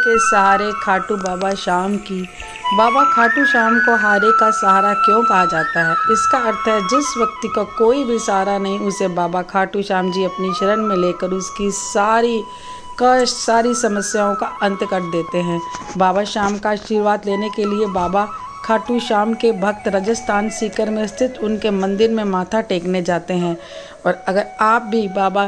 के सहारे खाटू बाबा शाम की। बाबा खाटू श्याम को हारे का सहारा क्यों कहा जाता है? इसका अर्थ है जिस व्यक्ति का कोई भी सहारा नहीं, उसे बाबा खाटू श्याम जी अपनी शरण में लेकर उसकी सारी कष्ट, सारी समस्याओं का अंत कर देते हैं। बाबा श्याम का आशीर्वाद लेने के लिए बाबा खाटू श्याम के भक्त राजस्थान सीकर में स्थित उनके मंदिर में माथा टेकने जाते हैं। और अगर आप भी बाबा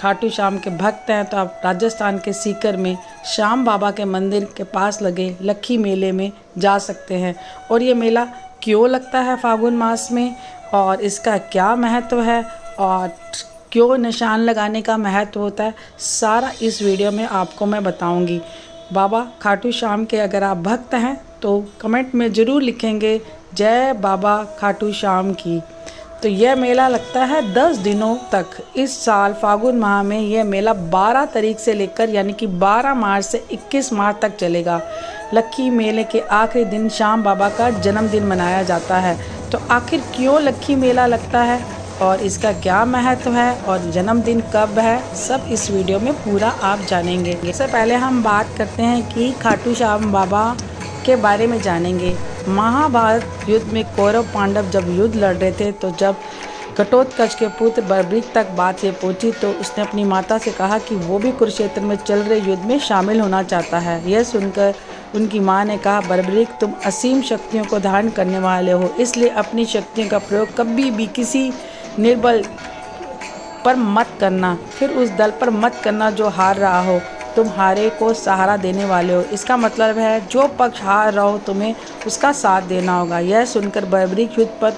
खाटू श्याम के भक्त हैं तो आप राजस्थान के सीकर में श्याम बाबा के मंदिर के पास लगे लक्खी मेले में जा सकते हैं। और ये मेला क्यों लगता है फागुन मास में, और इसका क्या महत्व है, और क्यों निशान लगाने का महत्व होता है, सारा इस वीडियो में आपको मैं बताऊंगी। बाबा खाटू श्याम के अगर आप भक्त हैं तो कमेंट में ज़रूर लिखेंगे जय बाबा खाटू श्याम की। तो यह मेला लगता है 10 दिनों तक। इस साल फागुन माह में यह मेला 12 तारीख से लेकर यानी कि 12 मार्च से 21 मार्च तक चलेगा। लक्खी मेले के आखिरी दिन श्याम बाबा का जन्मदिन मनाया जाता है। तो आखिर क्यों लक्खी मेला लगता है और इसका क्या महत्व है और जन्मदिन कब है, सब इस वीडियो में पूरा आप जानेंगे। सबसे पहले हम बात करते हैं कि खाटू श्याम बाबा के बारे में जानेंगे। महाभारत युद्ध में कौरव पांडव जब युद्ध लड़ रहे थे तो जब घटोत्कच के पुत्र बर्बरीक तक बात ये पहुंची तो उसने अपनी माता से कहा कि वो भी कुरुक्षेत्र में चल रहे युद्ध में शामिल होना चाहता है। यह सुनकर उनकी माँ ने कहा, बर्बरीक तुम असीम शक्तियों को धारण करने वाले हो, इसलिए अपनी शक्तियों का प्रयोग कभी भी किसी निर्बल पर मत करना, फिर उस दल पर मत करना जो हार रहा हो। तुम हारे को सहारा देने वाले हो, इसका मतलब है जो पक्ष हार रहा हो तुम्हें उसका साथ देना होगा। यह सुनकर बर्बरीक युद्ध पर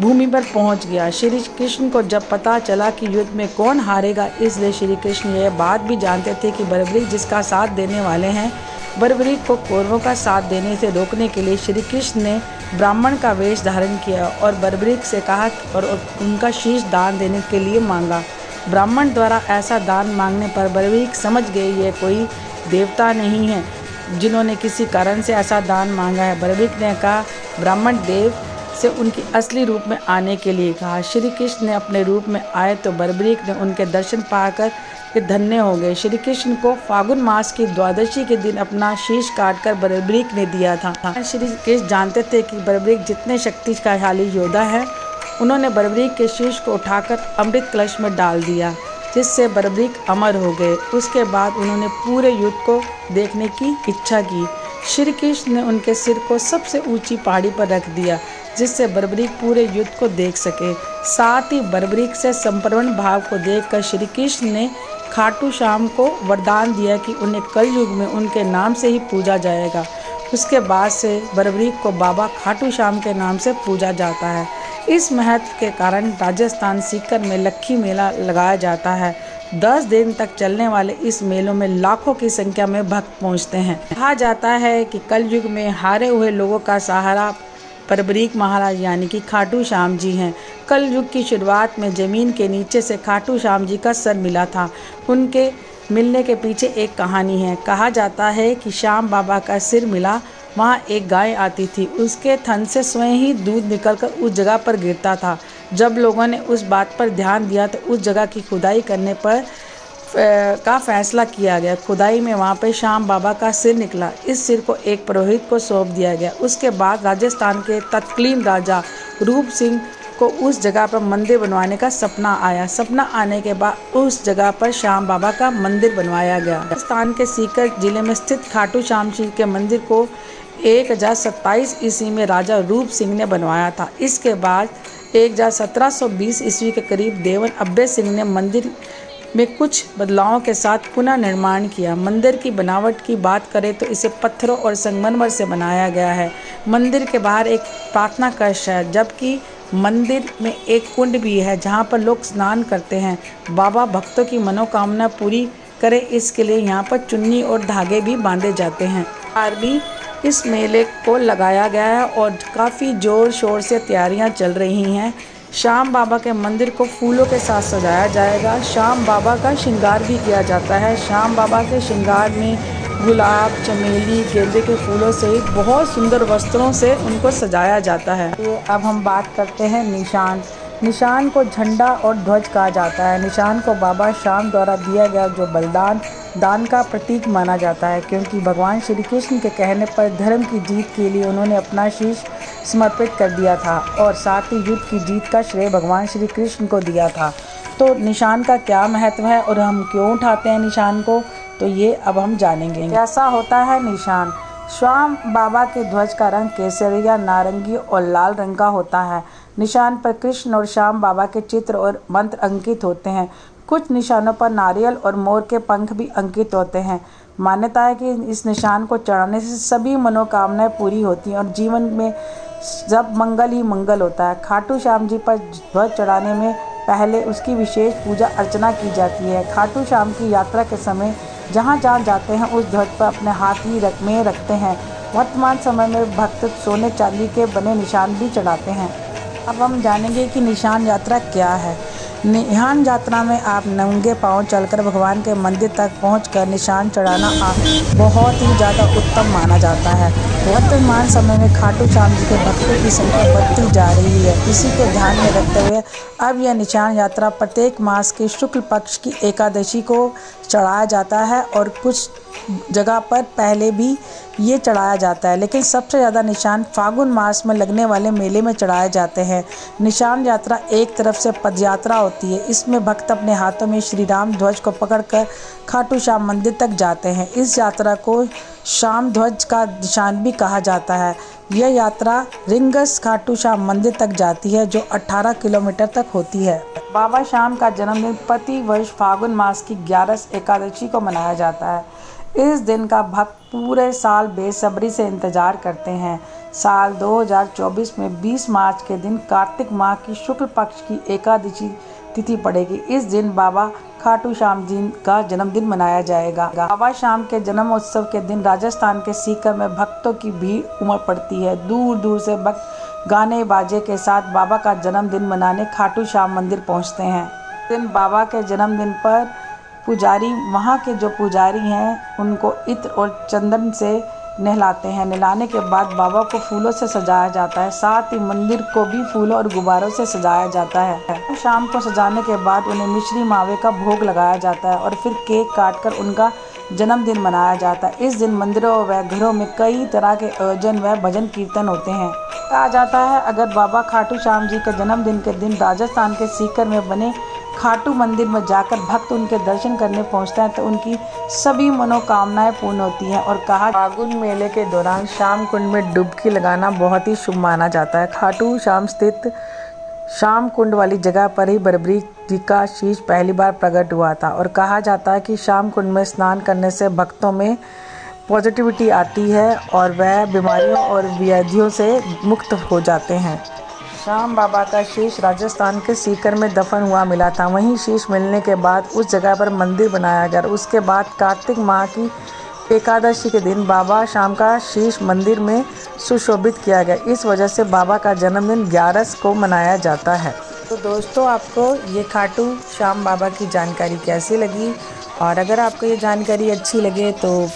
भूमि पर पहुंच गया। श्री कृष्ण को जब पता चला कि युद्ध में कौन हारेगा, इसलिए श्री कृष्ण यह बात भी जानते थे कि बर्बरीक जिसका साथ देने वाले हैं, बर्बरीक को कौरवों का साथ देने से रोकने के लिए श्री कृष्ण ने ब्राह्मण का वेश धारण किया और बर्बरीक से कहा और उनका शीश दान देने के लिए मांगा। ब्राह्मण द्वारा ऐसा दान मांगने पर बर्बरीक समझ गए ये कोई देवता नहीं है जिन्होंने किसी कारण से ऐसा दान मांगा है। बर्बरीक ने कहा ब्राह्मण देव से उनकी असली रूप में आने के लिए कहा। श्री कृष्ण ने अपने रूप में आए तो बर्बरीक ने उनके दर्शन पाकर के धन्य हो गए। श्री कृष्ण को फागुन मास की द्वादशी के दिन अपना शीश काटकर बर्बरीक ने दिया था। श्री कृष्ण जानते थे कि बर्बरीक जितने शक्तिशाली योद्धा है, उन्होंने बर्बरीक के शीश को उठाकर अमृत कलश में डाल दिया, जिससे बर्बरीक अमर हो गए। उसके बाद उन्होंने पूरे युद्ध को देखने की इच्छा की। श्री कृष्ण ने उनके सिर को सबसे ऊंची पहाड़ी पर रख दिया, जिससे बर्बरीक पूरे युद्ध को देख सके। साथ ही बर्बरीक से संप्रवण भाव को देखकर श्री कृष्ण ने खाटू श्याम को वरदान दिया कि उन्हें कलयुग में उनके नाम से ही पूजा जाएगा। उसके बाद से बर्बरीक को बाबा खाटू श्याम के नाम से पूजा जाता है। इस महत्व के कारण राजस्थान सीकर में लक्खी मेला लगाया जाता है। 10 दिन तक चलने वाले इस मेलों में लाखों की संख्या में भक्त पहुंचते हैं। कहा जाता है कि कलयुग में हारे हुए लोगों का सहारा बर्बरीक महाराज यानी कि खाटू श्याम जी हैं। कलयुग की शुरुआत में जमीन के नीचे से खाटू श्याम जी का सर मिला था। उनके मिलने के पीछे एक कहानी है। कहा जाता है कि श्याम बाबा का सिर मिला, वहाँ एक गाय आती थी, उसके थन से स्वयं ही दूध निकलकर उस जगह पर गिरता था। जब लोगों ने उस बात पर ध्यान दिया तो उस जगह की खुदाई करने पर का फैसला किया गया। खुदाई में वहाँ पर श्याम बाबा का सिर निकला। इस सिर को एक पुरोहित को सौंप दिया गया। उसके बाद राजस्थान के तत्कालीन राजा रूप सिंह को उस जगह पर मंदिर बनवाने का सपना आया। सपना आने के बाद उस जगह पर श्याम बाबा का मंदिर बनवाया गया। राजस्थान के सीकर जिले में स्थित खाटू श्याम जी के मंदिर को 1027 ईस्वी में राजा रूप सिंह ने बनवाया था। इसके बाद 1720 ईस्वी के करीब देवन अब्बे सिंह ने मंदिर में कुछ बदलावों के साथ पुनः निर्माण किया। मंदिर की बनावट की बात करें तो इसे पत्थरों और संगमरमर से बनाया गया है। मंदिर के बाहर एक प्रार्थना कक्ष है, जबकि मंदिर में एक कुंड भी है जहां पर लोग स्नान करते हैं। बाबा भक्तों की मनोकामना पूरी करे, इसके लिए यहाँ पर चुन्नी और धागे भी बांधे जाते हैं। और भी इस मेले को लगाया गया है और काफ़ी ज़ोर शोर से तैयारियां चल रही हैं। श्याम बाबा के मंदिर को फूलों के साथ सजाया जाएगा। श्याम बाबा का श्रृंगार भी किया जाता है। श्याम बाबा के श्रृंगार में गुलाब, चमेली, गेंदे के फूलों सहित बहुत सुंदर वस्त्रों से उनको सजाया जाता है। तो अब हम बात करते हैं निशान। निशान को झंडा और ध्वज कहा जाता है। निशान को बाबा श्याम द्वारा दिया गया जो बलिदान दान का प्रतीक माना जाता है, क्योंकि भगवान श्री कृष्ण के कहने पर धर्म की जीत के लिए उन्होंने अपना शीश समर्पित कर दिया था और साथ ही युद्ध की जीत का श्रेय भगवान श्री कृष्ण को दिया था। तो निशान का क्या महत्व है और हम क्यों उठाते हैं निशान को, तो ये अब हम जानेंगे। कैसा होता है निशान? श्याम बाबा के ध्वज का रंग केसरिया, नारंगी और लाल रंग का होता है। निशान पर कृष्ण और श्याम बाबा के चित्र और मंत्र अंकित होते हैं। कुछ निशानों पर नारियल और मोर के पंख भी अंकित होते हैं। मान्यता है कि इस निशान को चढ़ाने से सभी मनोकामनाएं पूरी होती हैं और जीवन में सब मंगल ही मंगल होता है। खाटू श्याम जी पर ध्वज चढ़ाने में पहले उसकी विशेष पूजा अर्चना की जाती है। खाटू श्याम की यात्रा के समय जहाँ जहाँ जाते हैं उस ध्वज पर अपने हाथ ही में रखते हैं। वर्तमान समय में भक्त सोने चांदी के बने निशान भी चढ़ाते हैं। अब हम जानेंगे कि निशान यात्रा क्या है। निशान यात्रा में आप नंगे पांव चलकर भगवान के मंदिर तक पहुंचकर निशान चढ़ाना बहुत ही ज़्यादा उत्तम माना जाता है। वर्तमान समय में खाटू श्याम जी के भक्तों की संख्या बढ़ती जा रही है। इसी को ध्यान में रखते हुए अब यह निशान यात्रा प्रत्येक मास के शुक्ल पक्ष की एकादशी को चढ़ाया जाता है और कुछ जगह पर पहले भी ये चढ़ाया जाता है, लेकिन सबसे ज़्यादा निशान फागुन मास में लगने वाले मेले में चढ़ाए जाते हैं। निशान यात्रा एक तरफ से पदयात्रा होती है। इसमें भक्त अपने हाथों में श्री राम ध्वज को पकड़कर खाटू श्याम मंदिर तक जाते हैं। इस यात्रा को श्याम ध्वज का निशान भी कहा जाता है। यह यात्रा रिंगस खाटू श्याम मंदिर तक जाती है, जो 18 किलोमीटर तक होती है। बाबा श्याम का जन्मदिन प्रति वर्ष फागुन मास की 11 एकादशी को मनाया जाता है। इस दिन का भक्त पूरे साल बेसब्री से इंतजार करते हैं। साल 2024 में 20 मार्च के दिन कार्तिक माह की शुक्ल पक्ष की एकादशी तिथि पड़ेगी। इस दिन बाबा खाटू श्याम जी का जन्मदिन मनाया जाएगा। बाबा श्याम के जन्म उत्सव के दिन राजस्थान के सीकर में भक्तों की भीड़ उमड़ पड़ती है। दूर दूर से भक्त गाने बाजे के साथ बाबा का जन्मदिन मनाने खाटू श्याम मंदिर पहुंचते हैं। दिन बाबा के जन्मदिन पर पुजारी, वहाँ के जो पुजारी हैं, उनको इत्र और चंदन से नहलाते हैं। नहलाने के बाद बाबा को फूलों से सजाया जाता है। साथ ही मंदिर को भी फूलों और गुब्बारों से सजाया जाता है। शाम को सजाने के बाद उन्हें मिश्री मावे का भोग लगाया जाता है और फिर केक काटकर उनका जन्मदिन मनाया जाता है। इस दिन मंदिरों व घरों में कई तरह के आयोजन व भजन कीर्तन होते हैं। कहा जाता है अगर बाबा खाटू श्याम जी के जन्मदिन के दिन राजस्थान के सीकर में बने खाटू मंदिर में जाकर भक्त उनके दर्शन करने पहुंचता है तो उनकी सभी मनोकामनाएं पूर्ण होती हैं। और कहा फागुन मेले के दौरान श्याम कुंड में डुबकी लगाना बहुत ही शुभ माना जाता है। खाटू श्याम स्थित श्याम कुंड वाली जगह पर ही बरबरी जी का शीश पहली बार प्रकट हुआ था और कहा जाता है कि श्याम कुंड में स्नान करने से भक्तों में पॉजिटिविटी आती है और वह बीमारियों और व्याधियों से मुक्त हो जाते हैं। श्याम बाबा का शीश राजस्थान के सीकर में दफन हुआ मिला था। वहीं शीश मिलने के बाद उस जगह पर मंदिर बनाया गया। उसके बाद कार्तिक माह की एकादशी के दिन बाबा श्याम का शीश मंदिर में सुशोभित किया गया। इस वजह से बाबा का जन्मदिन 11 को मनाया जाता है। तो दोस्तों, आपको ये खाटू श्याम बाबा की जानकारी कैसी लगी? और अगर आपको ये जानकारी अच्छी लगे तो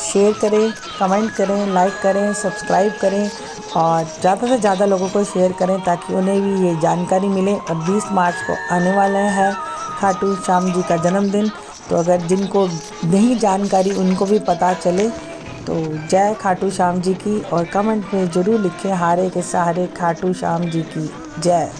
शेयर करें, कमेंट करें, लाइक करें, सब्सक्राइब करें और ज़्यादा से ज़्यादा लोगों को शेयर करें ताकि उन्हें भी ये जानकारी मिले। और 20 मार्च को आने वाला है खाटू श्याम जी का जन्मदिन, तो अगर जिनको नहीं जानकारी उनको भी पता चले तो जय खाटू श्याम जी की। और कमेंट में ज़रूर लिखें, हारे के सहारे खाटू श्याम जी की जय।